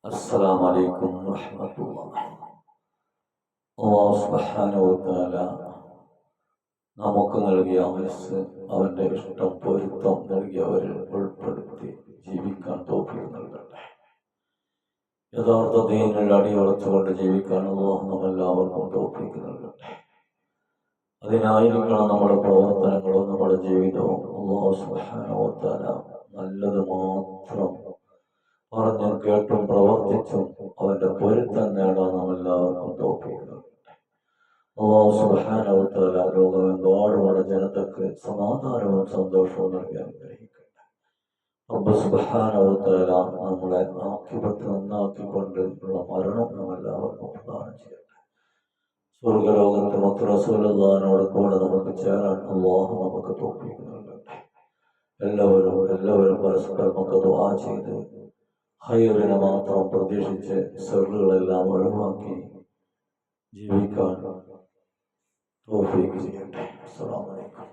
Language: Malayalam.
السلام عليكم ورحمة الله. അല്ലാഹു സുബ്ഹാനഹു വ തആല നമുക്ക് നൽകിയ ആയുസ് അവന്റെ ഇഷ്ടം പൊരുത്തം നൽകിയവരിൽ ഉൾപ്പെടുത്തി ജീവിക്കാൻ തൗഫീഖ് നൽകട്ടെ. യഥാർത്ഥ ദീനിൽ അടിയുറച്ചുകൊണ്ട് ജീവിക്കാൻ അല്ലാഹു നമ്മെല്ലാവർക്കും തൗഫീഖ് നൽകട്ടെ. അതിനായിരിക്കണം നമ്മുടെ പ്രവർത്തനങ്ങളും നമ്മുടെ ജീവിതവും. അല്ലാഹു സുബ്ഹാനഹു വ തആല നല്ലത് മാത്രം പറഞ്ഞും കേട്ടും പ്രവർത്തിച്ചും അവന്റെ പൊരുത്തം നേടാൻ നമ്മെല്ലാവർക്കും തൗഫീഖ് നൽകട്ടെ. അല്ലാഹു സുബ്ഹാനഹു വ തആല ലോകമെമ്പാടുമുള്ള ജനതയ്ക്ക് സമാധാനവും സന്തോഷവും നൽകി അനുഗ്രഹിക്കട്ടെ. റബ്ബ് സുബ്ഹാനഹു വ തആല നമ്മളെ ആഖിബത്ത് നന്നാക്കിക്കൊണ്ട് ഉള്ള മരണം നമ്മെല്ലാവർക്കും പ്രദാനം ചെയ്യട്ടെ. സ്വർഗലോകത്ത് മുത്ത് റസൂലുള്ളാഹിനോട് കൂടെ നമുക്ക് ചേരാൻ അല്ലാഹു നമുക്ക് തൗഫീഖ് നൽകട്ടെ. എല്ലാവരും പരസ്പരം നമുക്ക് ദുആ ചെയ്ത് ഖൈറിനെ മാത്രം പ്രതീക്ഷിച്ച് ശർറുകളെല്ലാം ഒഴിവാക്കി ജീവിക്കാൻ തൗഫീഖ് ചെയ്യട്ടെ. അസ്സലാമു അലൈക്കും.